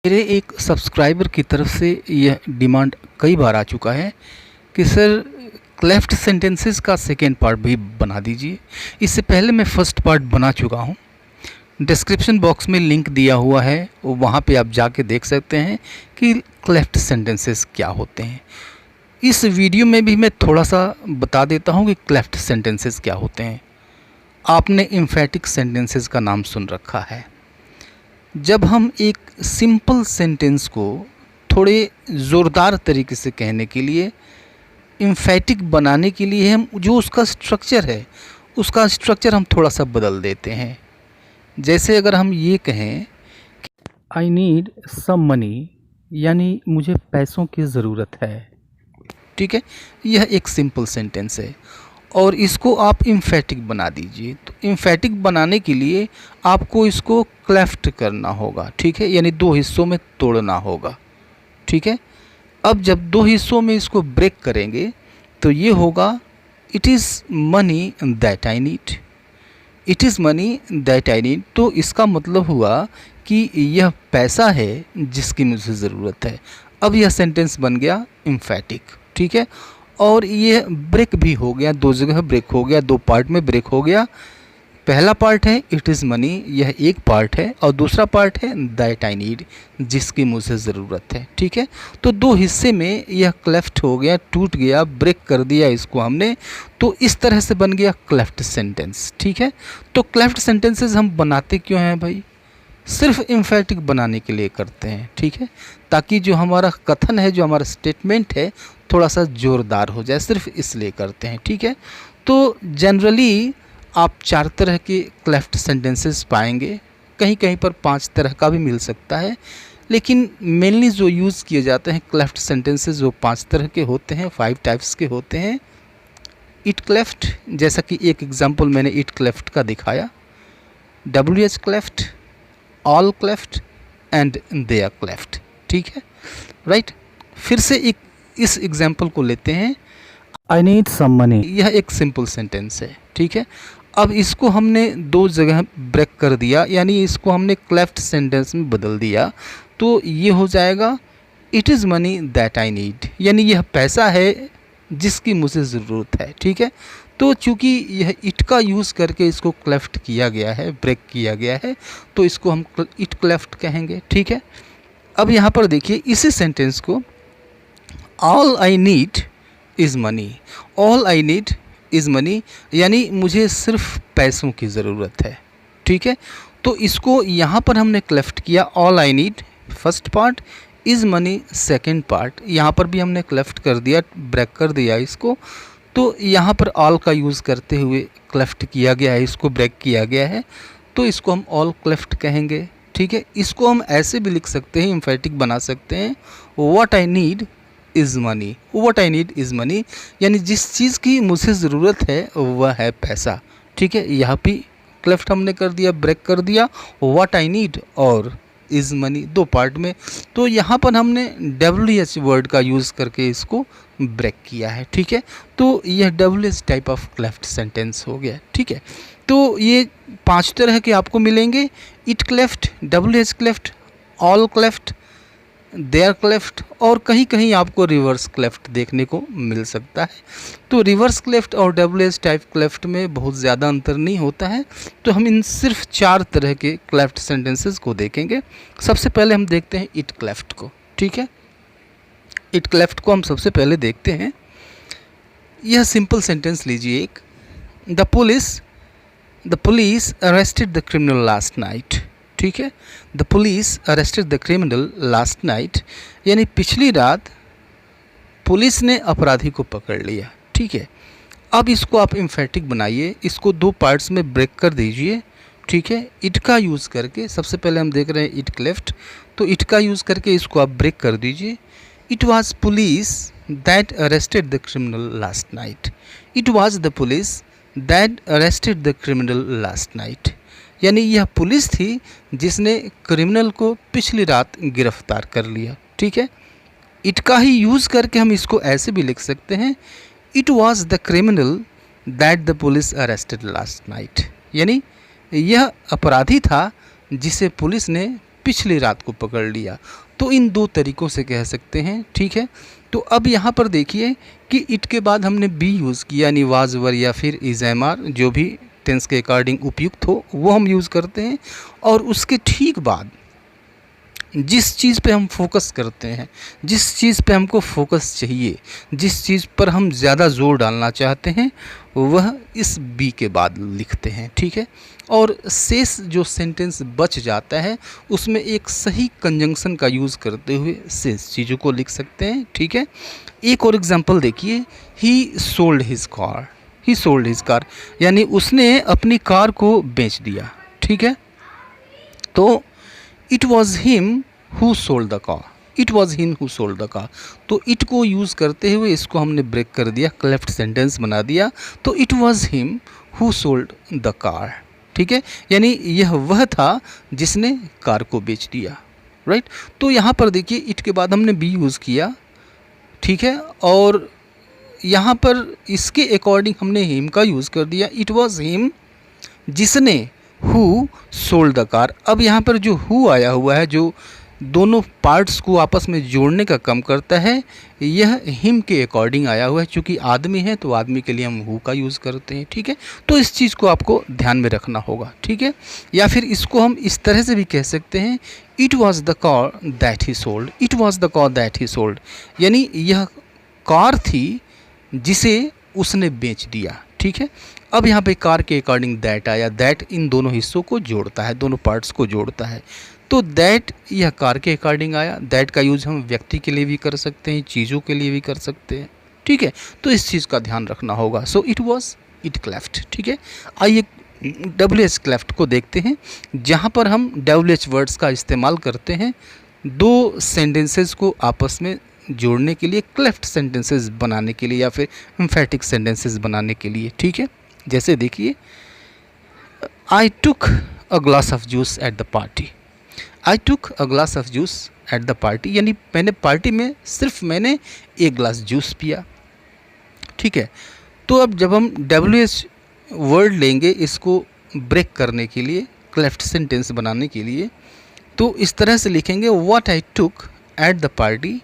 मेरे एक सब्सक्राइबर की तरफ से यह डिमांड कई बार आ चुका है कि सर क्लेफ्ट सेंटेंसेस का सेकेंड पार्ट भी बना दीजिए। इससे पहले मैं फर्स्ट पार्ट बना चुका हूँ। डिस्क्रिप्शन बॉक्स में लिंक दिया हुआ है, वहाँ पे आप जाके देख सकते हैं कि क्लेफ्ट सेंटेंसेस क्या होते हैं। इस वीडियो में भी मैं थोड़ा सा बता देता हूँ कि क्लेफ्ट सेंटेंसेस क्या होते हैं। आपने एम्फेटिक सेंटेंसेस का नाम सुन रखा है। जब हम एक सिंपल सेंटेंस को थोड़े ज़ोरदार तरीके से कहने के लिए, एम्फेटिक बनाने के लिए हम जो उसका स्ट्रक्चर है, उसका स्ट्रक्चर हम थोड़ा सा बदल देते हैं। जैसे अगर हम ये कहें कि आई नीड सम मनी, यानी मुझे पैसों की ज़रूरत है। ठीक है, यह एक सिंपल सेंटेंस है और इसको आप एम्फेटिक बना दीजिए। तो एम्फेटिक बनाने के लिए आपको इसको क्लेफ्ट करना होगा। ठीक है, यानी दो हिस्सों में तोड़ना होगा। ठीक है, अब जब दो हिस्सों में इसको ब्रेक करेंगे तो ये होगा it is money that I need. It is money that I need, तो इसका मतलब हुआ कि यह पैसा है जिसकी मुझे ज़रूरत है। अब यह सेंटेंस बन गया एम्फेटिक। ठीक है, और ये ब्रेक भी हो गया, दो जगह ब्रेक हो गया, दो पार्ट में ब्रेक हो गया। पहला पार्ट है इट इज़ मनी, यह एक पार्ट है, और दूसरा पार्ट है दैट आई नीड, जिसकी मुझे ज़रूरत है। ठीक है, तो दो हिस्से में यह क्लेफ्ट हो गया, टूट गया, ब्रेक कर दिया इसको हमने, तो इस तरह से बन गया क्लेफ्ट सेंटेंस। ठीक है, तो क्लेफ्ट सेंटेंसेस हम बनाते क्यों हैं भाई? सिर्फ एम्फेटिक बनाने के लिए करते हैं। ठीक है, ताकि जो हमारा कथन है, जो हमारा स्टेटमेंट है, थोड़ा सा ज़ोरदार हो जाए, सिर्फ इसलिए करते हैं। ठीक है, तो जनरली आप चार तरह के क्लेफ्ट सेंटेंसेस पाएंगे, कहीं कहीं पर पांच तरह का भी मिल सकता है, लेकिन मेनली जो यूज़ किए जाते हैं क्लेफ्ट सेंटेंसेस वो पांच तरह के होते हैं, 5 टाइप्स के होते हैं। इट क्लेफ्ट, जैसा कि एक एग्जांपल मैंने इट क्लेफ्ट का दिखाया। WH cleft, all cleft and there cleft. ठीक है, राइट। फिर से एक इस एग्जाम्पल को लेते हैं, आई नीड सम मनी। यह एक सिंपल सेंटेंस है। ठीक है, अब इसको हमने दो जगह ब्रेक कर दिया, यानी इसको हमने क्लेफ्ट सेंटेंस में बदल दिया, तो ये हो जाएगा it is money that I need, यानी यह पैसा है जिसकी मुझे ज़रूरत है। ठीक है, तो चूँकि यह इट का यूज़ करके इसको क्लेफ्ट किया गया है, ब्रेक किया गया है, तो इसको हम इट क्लेफ्ट कहेंगे। ठीक है, अब यहाँ पर देखिए इसी सेंटेंस को, all I need is money. All I need is money, यानी मुझे सिर्फ पैसों की ज़रूरत है। ठीक है, तो इसको यहाँ पर हमने क्लेफ्ट किया, all I need first part, is money second part. यहाँ पर भी हमने क्लेफ्ट कर दिया, ब्रेक कर दिया इसको, तो यहाँ पर ऑल का यूज़ करते हुए क्लेफ्ट किया गया है, इसको ब्रेक किया गया है, तो इसको हम ऑल क्लेफ्ट कहेंगे। ठीक है, इसको हम ऐसे भी लिख सकते हैं, एम्फेटिक बना सकते हैं, what I need is money. What I need is money, यानी जिस चीज़ की मुझे ज़रूरत है वह है पैसा। ठीक है, यहाँ भी क्लेफ्ट हमने कर दिया, ब्रेक कर दिया, व्हाट आई नीड और इज़ मनी, दो पार्ट में। तो यहाँ पर हमने WH वर्ड का यूज़ करके इसको ब्रेक किया है। ठीक है, तो यह WH type of cleft sentence हो गया। ठीक है, तो ये पांच तरह के आपको मिलेंगे, it cleft, WH cleft, all cleft, there cleft, और कहीं कहीं आपको रिवर्स क्लेफ्ट देखने को मिल सकता है। तो रिवर्स क्लेफ्ट और WH टाइप क्लेफ्ट में बहुत ज़्यादा अंतर नहीं होता है। तो हम इन सिर्फ चार तरह के क्लेफ्ट सेंटेंसेस को देखेंगे। सबसे पहले हम देखते हैं इट क्लेफ्ट को। ठीक है, इट क्लेफ्ट को हम सबसे पहले देखते हैं। यह सिंपल सेंटेंस लीजिए एक, the police arrested the criminal last night. ठीक है, the police arrested the criminal last night, यानी पिछली रात पुलिस ने अपराधी को पकड़ लिया। ठीक है, अब इसको आप एम्फेटिक बनाइए, इसको दो पार्ट्स में ब्रेक कर दीजिए। ठीक है, इट का यूज़ करके, सबसे पहले हम देख रहे हैं इट क्लेफ्ट, तो इट का यूज़ करके इसको आप ब्रेक कर दीजिए। It was police that arrested the criminal last night. It was the police that arrested the criminal last night, यानी यह पुलिस थी जिसने क्रिमिनल को पिछली रात गिरफ्तार कर लिया। ठीक है, इट का ही यूज़ करके हम इसको ऐसे भी लिख सकते हैं, it was the criminal that the police arrested last night, यानी यह अपराधी था जिसे पुलिस ने पिछली रात को पकड़ लिया। तो इन दो तरीक़ों से कह सकते हैं, ठीक है। तो अब यहाँ पर देखिए कि इट के बाद हमने बी यूज़ किया, यानी वाज वर या फिर इज़ एम आर, जो भी टेंस के अकॉर्डिंग उपयुक्त हो वो हम यूज़ करते हैं। और उसके ठीक बाद जिस चीज़ पे हम फोकस करते हैं, जिस चीज़ पे हमको फोकस चाहिए, जिस चीज़ पर हम ज़्यादा ज़ोर डालना चाहते हैं, वह इस बी के बाद लिखते हैं, ठीक है। और शेष जो सेंटेंस बच जाता है उसमें एक सही कंजंक्शन का यूज़ करते हुए शेष चीज़ों को लिख सकते हैं, ठीक है। एक और एग्जांपल देखिए, ही सोल्ड हिज कार, ही सोल्ड हिज कार, यानी उसने अपनी कार को बेच दिया, ठीक है। तो it was him who sold the car, it was him who sold the car. तो इट को यूज़ करते हुए इसको हमने ब्रेक कर दिया, क्लेफ्ट सेंटेंस बना दिया। तो it was him who sold the car, ठीक है, यानी यह वह था जिसने कार को बेच दिया, राइट। तो यहाँ पर देखिए इट के बाद हमने बी यूज़ किया, ठीक है, और यहाँ पर इसके अकॉर्डिंग हमने हिम का यूज़ कर दिया, इट वॉज हिम जिसने हु सोल्ड द कार। अब यहाँ पर जो हु आया हुआ है, जो दोनों पार्ट्स को आपस में जोड़ने का काम करता है, यह हिम के अकॉर्डिंग आया हुआ है। चूँकि आदमी है तो आदमी के लिए हम हु का यूज़ करते हैं, ठीक है। तो इस चीज़ को आपको ध्यान में रखना होगा, ठीक है। या फिर इसको हम इस तरह से भी कह सकते हैं, it was the car that he sold, it was the car that he sold, यानी यह कार थी जिसे उसने बेच दिया, ठीक है। अब यहाँ पे कार के अकॉर्डिंग दैट आया, दैट इन दोनों हिस्सों को जोड़ता है, दोनों पार्ट्स को जोड़ता है। तो दैट यह कार के अकॉर्डिंग आया। दैट का यूज़ हम व्यक्ति के लिए भी कर सकते हैं, चीज़ों के लिए भी कर सकते हैं, ठीक है। तो इस चीज़ का ध्यान रखना होगा। So it was it cleft, ठीक है। आइए WH क्लेफ्ट को देखते हैं, जहाँ पर हम WH वर्ड्स का इस्तेमाल करते हैं दो सेंटेंसेस को आपस में जोड़ने के लिए, क्लेफ्ट सेंटेंसेस बनाने के लिए या फिर एम्फेटिक सेंटेंसेस बनाने के लिए, ठीक है। जैसे देखिए, I took a glass of juice at the party, I took a glass of juice at the party, यानी मैंने पार्टी में सिर्फ मैंने एक ग्लास जूस पिया, ठीक है। तो अब जब हम WH वर्ड लेंगे इसको ब्रेक करने के लिए, क्लेफ्ट सेंटेंस बनाने के लिए, तो इस तरह से लिखेंगे, what I took eight the party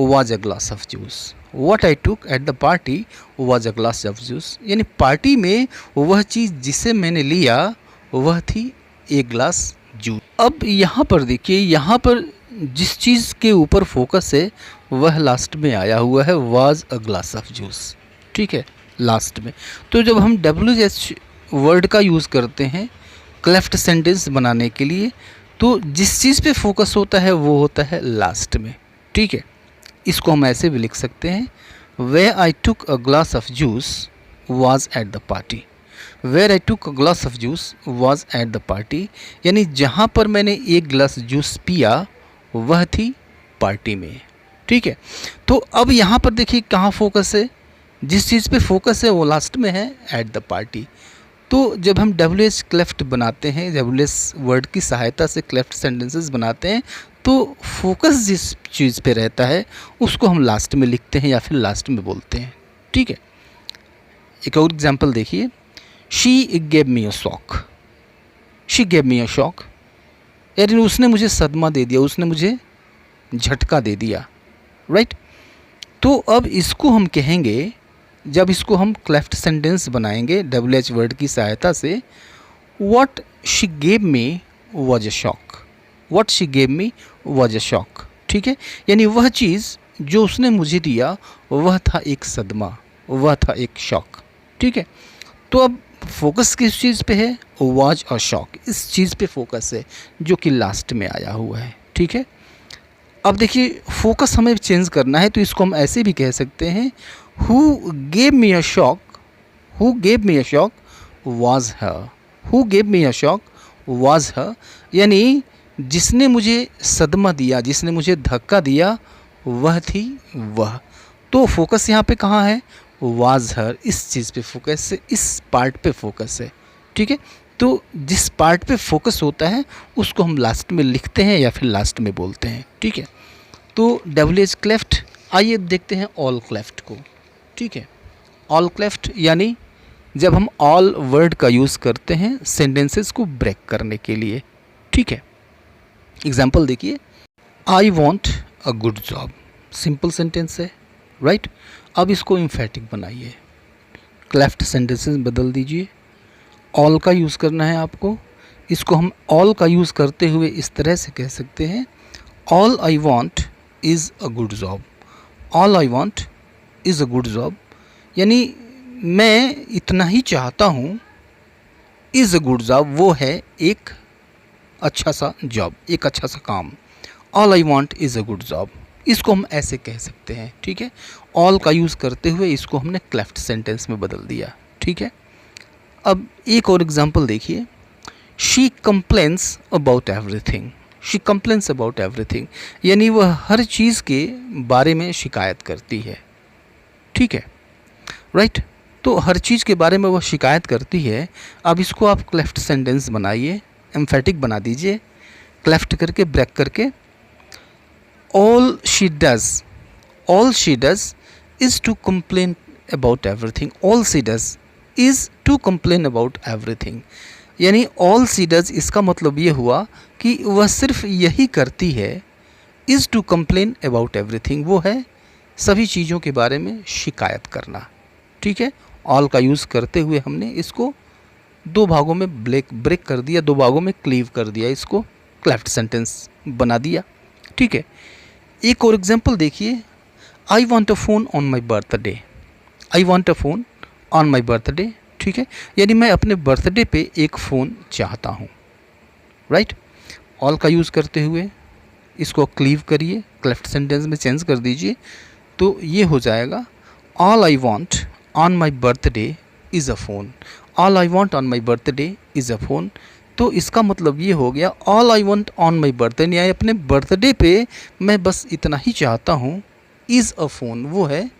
was a glass of juice, what I took at the party was a glass of juice, यानी पार्टी में वह चीज़ जिसे मैंने लिया वह थी एक ग्लास जूस। अब यहाँ पर देखिए, यहाँ पर जिस चीज़ के ऊपर फोकस है वह लास्ट में आया हुआ है, was a glass of juice, ठीक है, लास्ट में। तो जब हम WH वर्ड का यूज़ करते हैं क्लेफ्ट सेंटेंस बनाने के लिए, तो जिस चीज़ पे फोकस होता है वो होता है लास्ट में, ठीक है। इसको हम ऐसे भी लिख सकते हैं, Where I took a glass of juice was at the party, Where I took a glass of juice was at the party, यानी जहाँ पर मैंने एक गिलास जूस पिया वह थी पार्टी में, ठीक है। तो अब यहाँ पर देखिए कहाँ फोकस है, जिस चीज़ पे फोकस है वो लास्ट में है, एट द पार्टी। तो जब हम WH क्लेफ्ट बनाते हैं, WH वर्ड की सहायता से क्लेफ्ट सेंटेंसेस बनाते हैं, तो फोकस जिस चीज़ पे रहता है उसको हम लास्ट में लिखते हैं या फिर लास्ट में बोलते हैं, ठीक है। एक और एग्जांपल देखिए, she gave me a shock, she gave me a shock, यानी उसने मुझे सदमा दे दिया, उसने मुझे झटका दे दिया, राइट। तो अब इसको हम कहेंगे, जब इसको हम क्लेफ्ट सेंटेंस बनाएंगे WH वर्ड की सहायता से, what she gave me was a shock, what she gave me was a shock, ठीक है। यानी वह चीज़ जो उसने मुझे दिया वह था एक सदमा, वह था एक शॉक, ठीक है। तो अब फोकस किस चीज़ पे है, वॉज अ शॉक, इस चीज़ पे फोकस है जो कि लास्ट में आया हुआ है, ठीक है। अब देखिए फोकस हमें चेंज करना है, तो इसको हम ऐसे भी कह सकते हैं, Who gave me a shock, who gave me a shock was her, who gave me a shock was her, यानी जिसने मुझे सदमा दिया, जिसने मुझे धक्का दिया वह थी वह। तो फोकस यहाँ पे कहाँ है, was her, इस चीज़ पे फोकस है, इस पार्ट पे फोकस है, ठीक है। तो जिस पार्ट पे फोकस होता है उसको हम लास्ट में लिखते हैं या फिर लास्ट में बोलते हैं, ठीक है। तो WH क्लेफ्ट, आइए देखते हैं ऑल क्लेफ्ट को, ठीक है। ऑल क्लेफ्ट यानी जब हम ऑल वर्ड का यूज़ करते हैं सेंटेंसेस को ब्रेक करने के लिए, ठीक है। एग्जाम्पल देखिए, I want a good job, simple sentence है, राइट। अब इसको इम्फेटिक बनाइए, क्लेफ्ट सेंटेंसेस बदल दीजिए, ऑल का यूज़ करना है आपको। इसको हम ऑल का यूज़ करते हुए इस तरह से कह सकते हैं, all I want is a good job, all I want is a good job, यानी मैं इतना ही चाहता हूँ, इज़ अ गुड जॉब वो है एक अच्छा सा जॉब, एक अच्छा सा काम। All I want is a good job, इसको हम ऐसे कह सकते हैं, ठीक है। ऑल का यूज़ करते हुए इसको हमने क्लेफ्ट सेंटेंस में बदल दिया, ठीक है। अब एक और एग्जांपल देखिए, she complains about everything, she complains about everything, यानी वह हर चीज़ के बारे में शिकायत करती है, ठीक है, राइट। तो हर चीज़ के बारे में वह शिकायत करती है। अब इसको आप क्लेफ्ट सेंटेंस बनाइए, एम्फेटिक बना दीजिए, क्लेफ्ट करके ब्रेक करके, all she does is to complain about everything, all she does is to complain about everything, यानी all she does इसका मतलब ये हुआ कि वह सिर्फ यही करती है, is to complain about everything वो है सभी चीज़ों के बारे में शिकायत करना, ठीक है। all का यूज़ करते हुए हमने इसको दो भागों में ब्रेक कर दिया, दो भागों में क्लीव कर दिया, इसको क्लेफ्ट सेंटेंस बना दिया, ठीक है। एक और एग्जाम्पल देखिए, I want a phone on my birthday, I want a phone on my birthday, ठीक है, यानी मैं अपने बर्थडे पे एक फ़ोन चाहता हूँ, राइट। ऑल का यूज़ करते हुए इसको क्लीव करिए, क्लेफ्ट सेंटेंस में चेंज कर दीजिए, तो ये हो जाएगा, all I want on my birthday is a phone, all I want on my birthday is a phone. तो इसका मतलब ये हो गया, all I want on my birthday, यानी अपने बर्थडे पे मैं बस इतना ही चाहता हूँ, इज़ अ फ़ोन वो है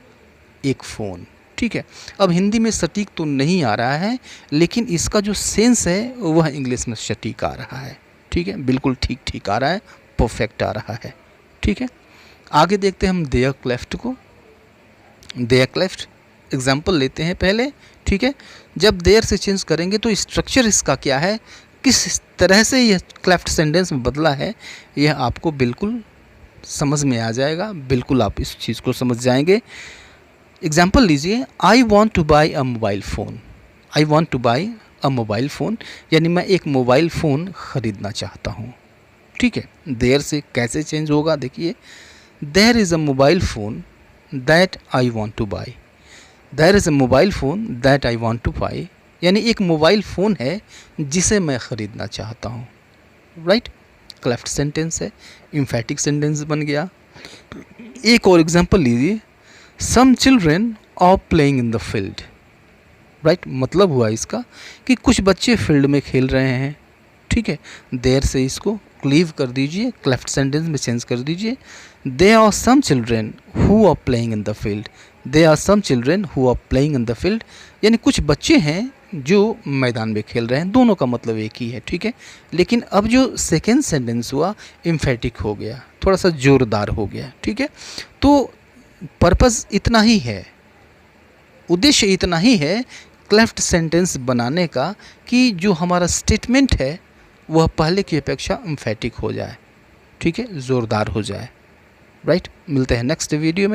एक फ़ोन, ठीक है। अब हिंदी में सटीक तो नहीं आ रहा है, लेकिन इसका जो सेंस है वह इंग्लिश में सटीक आ रहा है, ठीक है, बिल्कुल ठीक ठीक आ रहा है, परफेक्ट आ रहा है, ठीक है। आगे देखते हैं हम देयर क्लेफ्ट को, देयर क्लेफ्ट एग्जाम्पल लेते हैं पहले, ठीक है। जब देयर से चेंज करेंगे तो स्ट्रक्चर इसका क्या है, किस तरह से यह क्लेफ्ट सेंटेंस में बदला है, यह आपको बिल्कुल समझ में आ जाएगा, बिल्कुल आप इस चीज़ को समझ जाएंगे। एग्जाम्पल लीजिए, आई want to by a mobile phone, I want to by a mobile phone, यानी मैं एक मोबाइल फ़ोन ख़रीदना चाहता हूँ, ठीक है। देयर से कैसे चेंज होगा देखिए, there is a mobile phone that I want to buy, there is a mobile phone that I want to buy, यानी एक मोबाइल फ़ोन है जिसे मैं ख़रीदना चाहता हूँ, राइट। क्लेफ्ट सेंटेंस है, इम्फेटिक सेंटेंस बन गया। एक और एग्जांपल लीजिए, some children are playing in the field, right. मतलब हुआ इसका कि कुछ बच्चे फील्ड में खेल रहे हैं, ठीक है। देयर से इसको क्लीव कर दीजिए, क्लेफ्ट सेंटेंस में चेंज कर दीजिए, they are some children who are playing in the field, they are some children who are playing in the field, यानी कुछ बच्चे हैं जो मैदान में खेल रहे हैं, दोनों का मतलब एक ही है, ठीक है। लेकिन अब जो सेकेंड सेंटेंस हुआ एम्फेटिक हो गया, थोड़ा सा ज़ोरदार हो गया, ठीक है। तो पर्पज़ इतना ही है, उद्देश्य इतना ही है क्लेफ्ट सेंटेंस बनाने का कि जो हमारा स्टेटमेंट है वह पहले की अपेक्षा एम्फेटिक हो जाए, ठीक है, ज़ोरदार हो जाए, राइट। मिलते हैं नेक्स्ट वीडियो में।